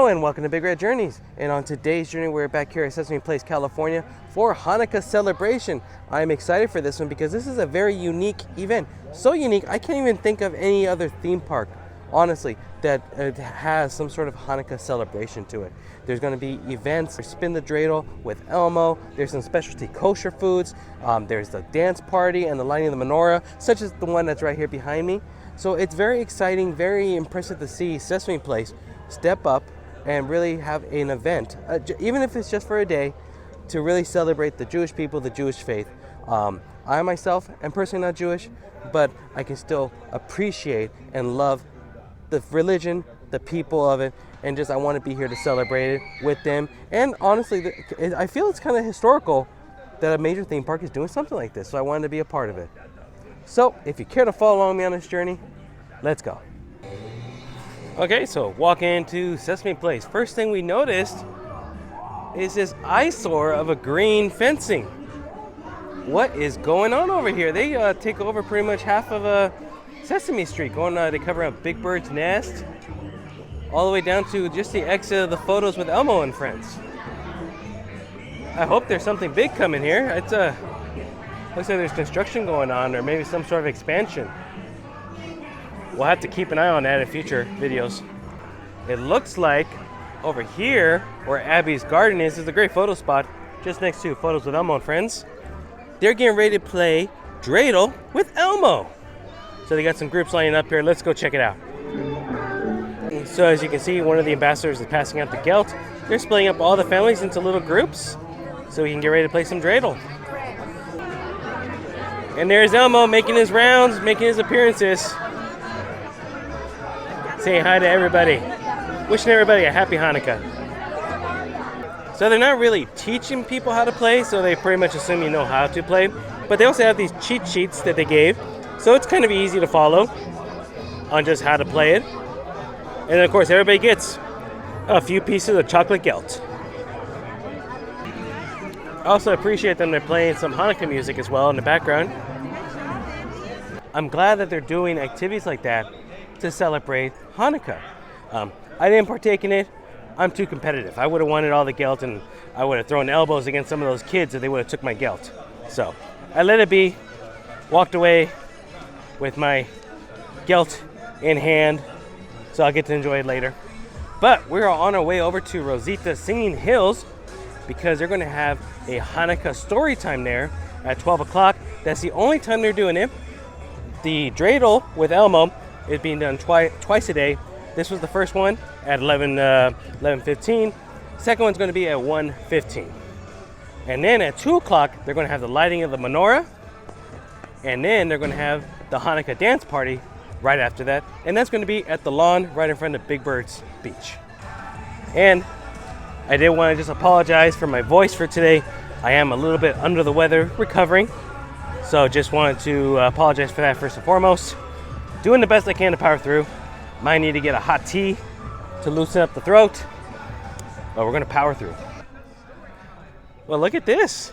Hello and welcome to Big Red Journeys. And on today's journey, we're back here at Sesame Place, California for Hanukkah Celebration. I'm excited for this one because this is a very unique event. So unique, I can't even think of any other theme park, honestly, that has some sort of Hanukkah celebration to it. There's going to be events, Spin the Dreidel with Elmo, there's some specialty kosher foods, there's the dance party and the lighting of the menorah, such as the one that's right here behind me. So it's very exciting, very impressive to see Sesame Place step up and really have an event, even if it's just for a day, to really celebrate the Jewish people, the Jewish faith. I myself am personally not Jewish, but I can still appreciate and love the religion, the people of it, and just I want to be here to celebrate it with them. And honestly, I feel it's kind of historical that a major theme park is doing something like this, so I wanted to be a part of it. So if you care to follow along me on this journey, let's go. Okay, so walking into Sesame Place. First thing we noticed is this eyesore of a green fencing. What is going on over here? They take over pretty much half of Sesame Street. They cover up Big Bird's nest, all the way down to just the exit of the photos with Elmo and friends. I hope there's something big coming here. It's looks like there's construction going on, or maybe some sort of expansion. We'll have to keep an eye on that in future videos. It looks like over here, where Abby's garden is a great photo spot, just next to Photos with Elmo and Friends. They're getting ready to play Dreidel with Elmo. So they got some groups lining up here. Let's go check it out. So as you can see, one of the ambassadors is passing out the gelt. They're splitting up all the families into little groups so we can get ready to play some Dreidel. And there's Elmo making his rounds, making his appearances. Saying hi to everybody. Wishing everybody a happy Hanukkah. So they're not really teaching people how to play, so they pretty much assume you know how to play. But they also have these cheat sheets that they gave, so it's kind of easy to follow on just how to play it. And then of course everybody gets a few pieces of chocolate gelt. I also appreciate them. They're playing some Hanukkah music as well in the background. I'm glad that they're doing activities like that to celebrate Hanukkah. I didn't partake in it. I'm too competitive. I would have wanted all the gelt, and I would have thrown elbows against some of those kids if they would have took my gelt. So I let it be, walked away with my gelt in hand, so I'll get to enjoy it later. But we're on our way over to Rosita's Singing Hills because they're going to have a Hanukkah Storytime there at 12 o'clock. That's the only time they're doing it. The Dreidel with Elmo is being done twice a day. This was the first one at 11:15. Second one's going to be at 1:15. And then at 2 o'clock, they're going to have the lighting of the menorah. And then they're going to have the Hanukkah dance party right after that. And that's going to be at the lawn right in front of Big Bird's beach. And I did want to just apologize for my voice for today. I am a little bit under the weather, recovering. So just wanted to apologize for that first and foremost. Doing the best I can to power through. Might need to get a hot tea to loosen up the throat, but we're gonna power through. Well, look at this.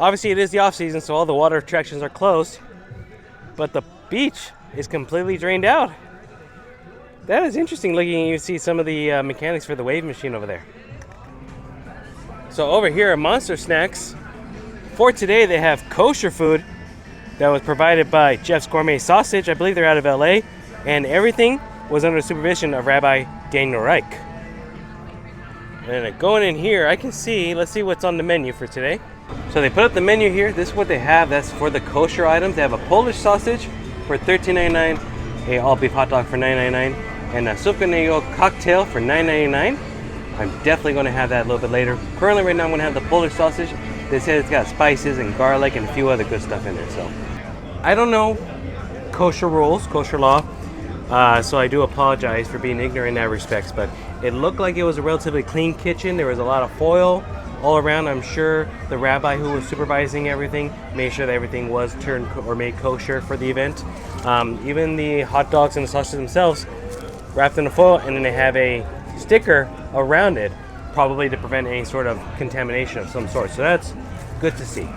Obviously it is the off season, so all the water attractions are closed, but the beach is completely drained out. That is interesting looking. You see some of the mechanics for the wave machine over there. So over here are Monster Snacks. For today they have kosher food that was provided by Jeff's Gourmet Sausage. I believe they're out of LA, and everything was under the supervision of Rabbi Daniel Reich. And going in here, I can see, let's see what's on the menu for today. So they put up the menu here. This is what they have. That's for the kosher items. They have a Polish sausage for $13.99, a all beef hot dog for $9.99, and a Sufganiyot Cocktail for $9.99. I'm definitely going to have that a little bit later. Currently right now I'm going to have the Polish sausage. They said it's got spices and garlic and a few other good stuff in there. So I don't know kosher rules, kosher law, so I do apologize for being ignorant in that respect, but it looked like it was a relatively clean kitchen. There was a lot of foil all around. I'm sure the rabbi who was supervising everything made sure that everything was turned or made kosher for the event. Even the hot dogs and the sausages themselves wrapped in a foil, and then they have a sticker around it, probably to prevent any sort of contamination of some sort. So that's good to see.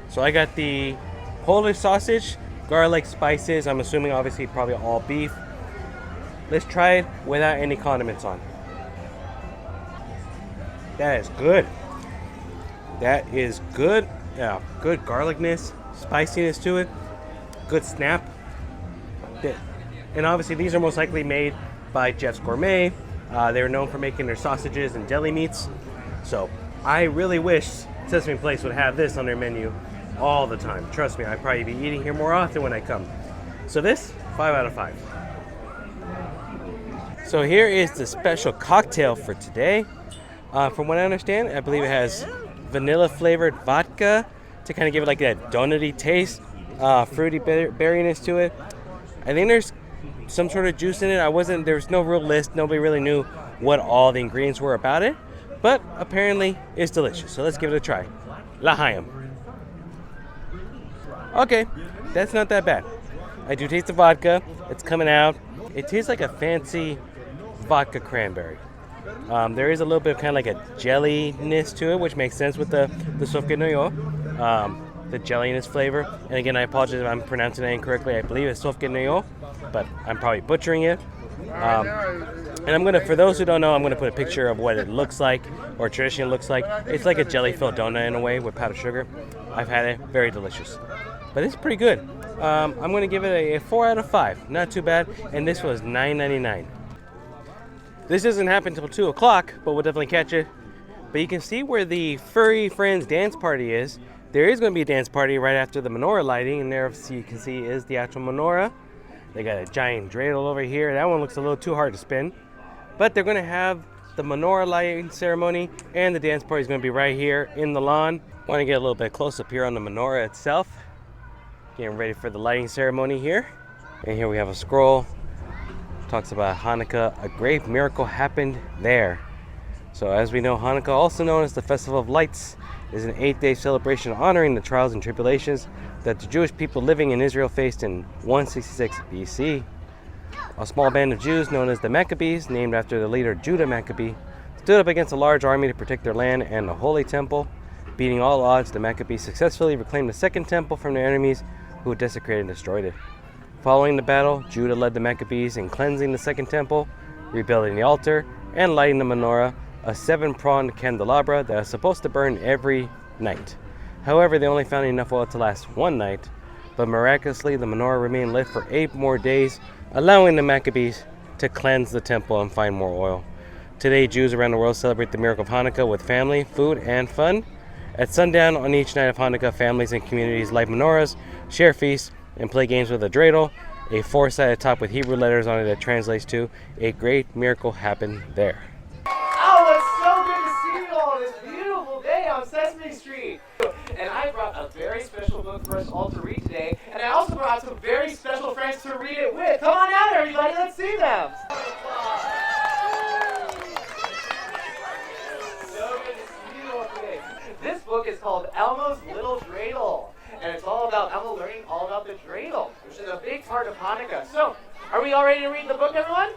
So I got the Polish sausage, garlic, spices. I'm assuming obviously probably all beef. Let's try it without any condiments on. That is good. That is good. Yeah, good garlicness, spiciness to it. Good snap. And obviously these are most likely made by Jeff's Gourmet. They're known for making their sausages and deli meats. So I really wish Sesame Place would have this on their menu all the time. Trust me, I'd probably be eating here more often when I come. So this, 5 out of 5. So here is the special cocktail for today. From what I understand, I believe it has vanilla flavored vodka to kind of give it like that donutty taste, fruity berryness to it. I think there's some sort of juice in it. There was no real list. Nobody really knew what all the ingredients were about it, but apparently it's delicious. So let's give it a try. L'chaim. Okay, that's not that bad. I do taste the vodka. It's coming out. It tastes like a fancy vodka cranberry. There is a little bit of kind of like a jelliness to it, which makes sense with the Sufganiyot, the jelliness flavor. And again, I apologize if I'm pronouncing it incorrectly. I believe it's Sufganiyot, but I'm probably butchering it. And I'm gonna, for those who don't know, I'm gonna put a picture of what it looks like, or traditionally looks like. It's like a jelly-filled donut in a way with powdered sugar. I've had it, very delicious. But it's pretty good. I'm gonna give it a 4 out of 5. Not too bad. And this was $9.99. This doesn't happen until 2 o'clock, but we'll definitely catch it. But you can see where the Furry Friends dance party is. There is going to be a dance party right after the menorah lighting, and there, so you can see, is the actual menorah. They got a giant dreidel over here. That one looks a little too hard to spin. But they're going to have the menorah lighting ceremony, and the dance party is going to be right here in the lawn. Want to get a little bit close up here on the menorah itself. Getting ready for the lighting ceremony here. And here we have a scroll. Talks about Hanukkah, a great miracle happened there. So as we know, Hanukkah, also known as the Festival of Lights, is an 8-day celebration honoring the trials and tribulations that the Jewish people living in Israel faced in 166 BC. A small band of Jews known as the Maccabees, named after the leader Judah Maccabee, stood up against a large army to protect their land and the Holy Temple. Beating all odds, the Maccabees successfully reclaimed the Second Temple from their enemies who had desecrated and destroyed it. Following the battle, Judah led the Maccabees in cleansing the Second Temple, rebuilding the altar, and lighting the menorah, a 7-pronged candelabra that is supposed to burn every night. However, they only found enough oil to last one night, but miraculously the menorah remained lit for 8 more days, allowing the Maccabees to cleanse the temple and find more oil. Today, Jews around the world celebrate the miracle of Hanukkah with family, food, and fun. At sundown on each night of Hanukkah, families and communities light menorahs, share feasts, and play games with a dreidel, a 4-sided top with Hebrew letters on it that translates to, a great miracle happened there. Oh, it's so good to see you all on this beautiful day on Sesame Street. And I brought a very special book for us all to read today, and I also brought some very special friends to read it with. Come on out, everybody, let's see them. So good to see you all today. This book is called Elmo's Little Dreidel. And it's all about Elmo learning all about the dreidel, which is a big part of Hanukkah. So, are we all ready to read the book, everyone?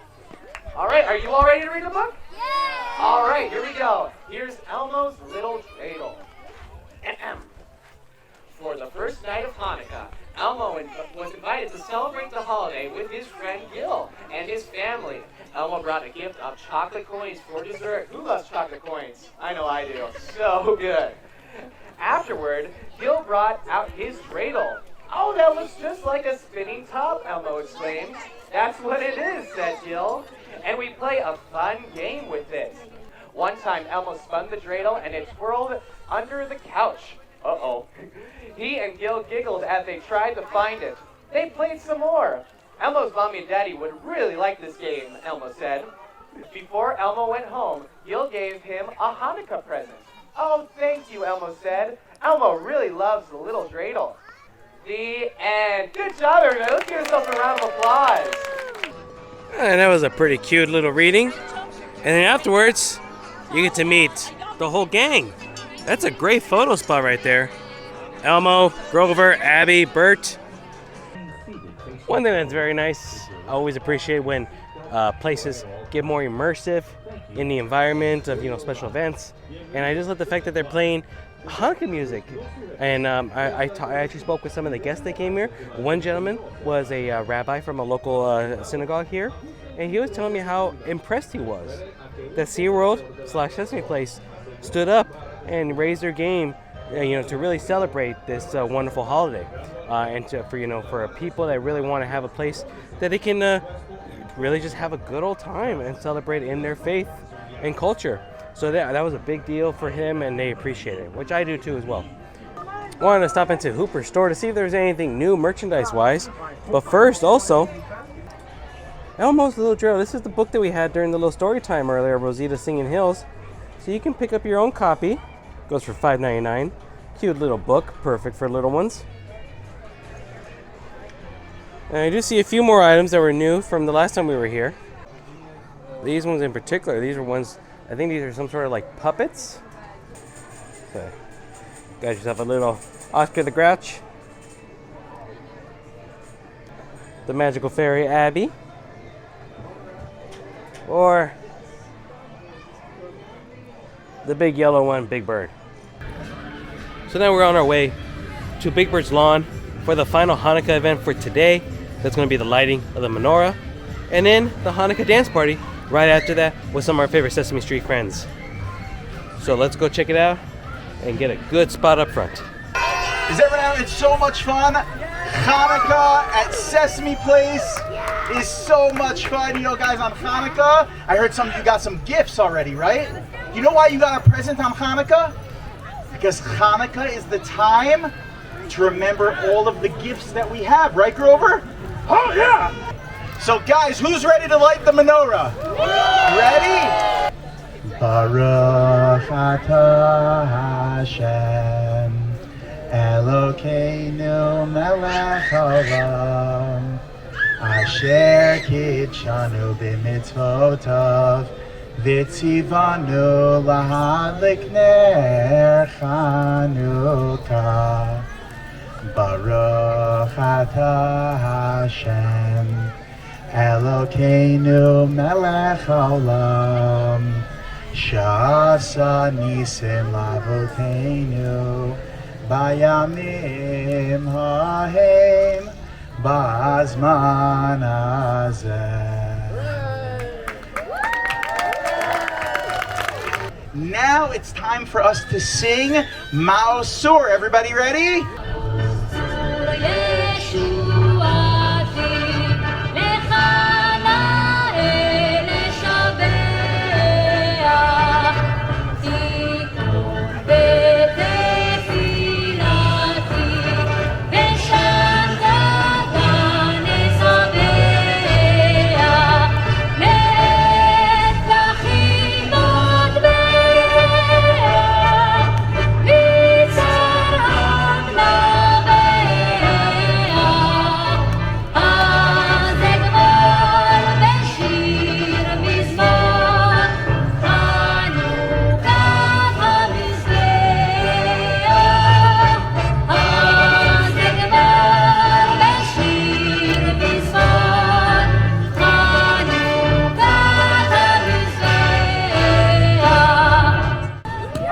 All right, are you all ready to read the book? Yeah! All right, here we go. Here's Elmo's Little Dreidel. For the first night of Hanukkah, Elmo was invited to celebrate the holiday with his friend Gil and his family. Elmo brought a gift of chocolate coins for dessert. Who loves chocolate coins? I know I do. So good. Afterward, Gil brought out his dreidel. Oh, that looks just like a spinning top, Elmo exclaimed. That's what it is, said Gil. And we play a fun game with it. One time, Elmo spun the dreidel and it twirled under the couch. Uh-oh. He and Gil giggled as they tried to find it. They played some more. Elmo's mommy and daddy would really like this game, Elmo said. Before Elmo went home, Gil gave him a Hanukkah present. Oh, thank you, Elmo said. Elmo really loves the little dreidel. The end. Good job, everybody. Let's give ourselves a round of applause. And that was a pretty cute little reading. And then afterwards, you get to meet the whole gang. That's a great photo spot right there. Elmo, Grover, Abby, Bert. One thing that's very nice, I always appreciate when places get more immersive in the environment of, special events. And I just love the fact that they're playing Hanukkah music. And I actually spoke with some of the guests that came here. One gentleman was a rabbi from a local synagogue here, and he was telling me how impressed he was that SeaWorld / Sesame Place stood up and raised their game, to really celebrate this wonderful holiday, and for people that really want to have a place that they can really just have a good old time and celebrate in their faith and culture. So that was a big deal for him, and they appreciate it, which I do too as well. Wanted to stop into Hooper's store to see if there's anything new merchandise-wise, but first also, Elmo's Little Drill. This is the book that we had during the little story time earlier, Rosita Singing Hills. So you can pick up your own copy. Goes for $5.99. Cute little book, perfect for little ones. And I do see a few more items that were new from the last time we were here. These ones in particular, these are ones, I think these are some sort of like puppets. So, got yourself a little Oscar the Grouch. The Magical Fairy Abby. Or the big yellow one, Big Bird. So now we're on our way to Big Bird's lawn for the final Hanukkah event for today. That's going to be the lighting of the menorah, and then the Hanukkah dance party right after that with some of our favorite Sesame Street friends. So let's go check it out and get a good spot up front. Is everyone having so much fun? Hanukkah at Sesame Place is so much fun. You know, guys, on Hanukkah, I heard some of you got some gifts already, right? You know why you got a present on Hanukkah? Because Hanukkah is the time to remember all of the gifts that we have, right, Grover? Oh, yeah! So, guys, who's ready to light the menorah? Ready? Baruch atah Hashem Elokeinu melech haolam Asher kitshanu b'mitzvotav V'tzivanu lahadlik ner Hanukkah Baruch atah Hashem Elokeinu melech haolam Sha'asa nisim lavoteinu Bayamim ha'hem Ba'azman hazeh. Now it's time for us to sing Ma'osur. Everybody ready?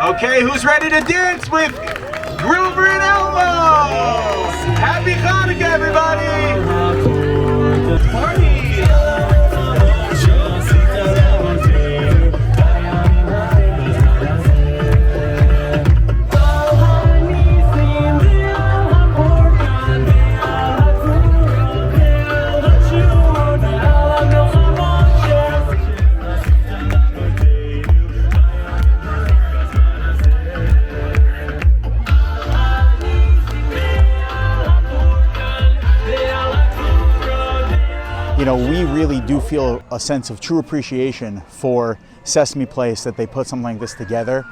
Okay, who's ready to dance with Grover and Elmo? Happy Hanukkah, everybody! Party! You know, we really do feel a sense of true appreciation for Sesame Place that they put something like this together.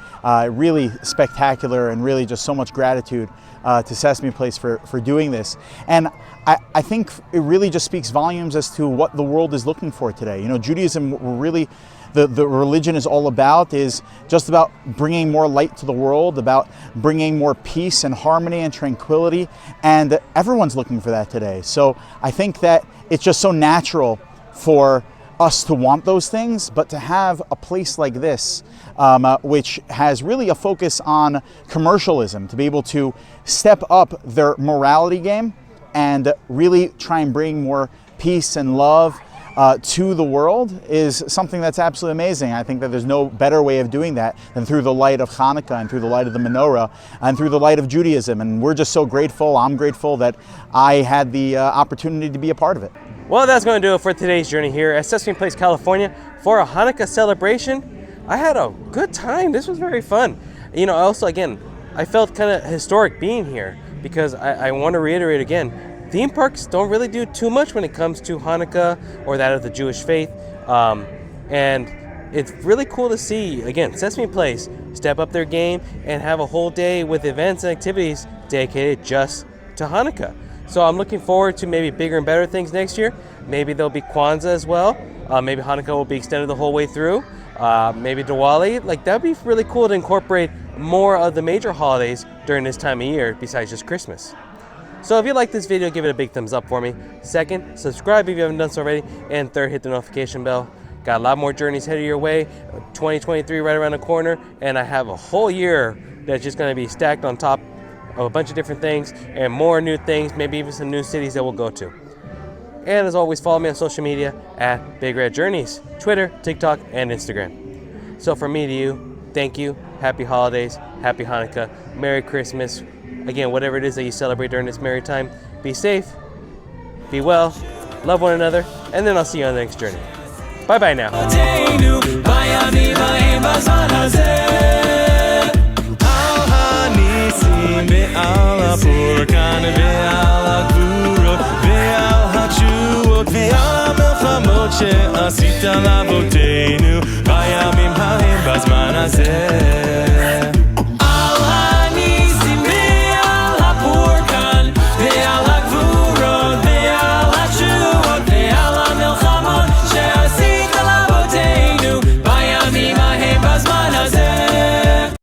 Really spectacular, and really just so much gratitude to Sesame Place for doing this. And I think it really just speaks volumes as to what the world is looking for today. You know, Judaism really, the religion is all about is just about bringing more light to the world, about bringing more peace and harmony and tranquility, and everyone's looking for that today. So I think that it's just so natural for us to want those things, but to have a place like this, which has really a focus on commercialism, to be able to step up their morality game and really try and bring more peace and love to the world is something that's absolutely amazing. I think that there's no better way of doing that than through the light of Hanukkah and through the light of the Menorah and through the light of Judaism. And we're just so grateful. I'm grateful that I had the opportunity to be a part of it. Well, that's going to do it for today's journey here at Sesame Place, California for a Hanukkah celebration. I had a good time. This was very fun. You know, also, again, I felt kind of historic being here because I want to reiterate again, theme parks don't really do too much when it comes to Hanukkah or that of the Jewish faith. And it's really cool to see, again, Sesame Place step up their game and have a whole day with events and activities dedicated just to Hanukkah. So I'm looking forward to maybe bigger and better things next year. Maybe there'll be Kwanzaa as well. Maybe Hanukkah will be extended the whole way through. Maybe Diwali. Like, that'd be really cool to incorporate more of the major holidays during this time of year besides just Christmas. So if you like this video, give it a big thumbs up for me. Second, subscribe if you haven't done so already. And third, hit the notification bell. Got a lot more journeys headed your way. 2023 right around the corner. And I have a whole year that's just going to be stacked on top of a bunch of different things and more new things, maybe even some new cities that we'll go to. And as always, follow me on social media at Big Red Journeys, Twitter, TikTok, and Instagram. So from me to you, thank you, happy holidays, happy Hanukkah, Merry Christmas. Again, whatever it is that you celebrate during this merry time, be safe, be well, love one another, and then I'll see you on the next journey. Bye-bye now. שעשית לאבותינו בימים ההם בזמן הזה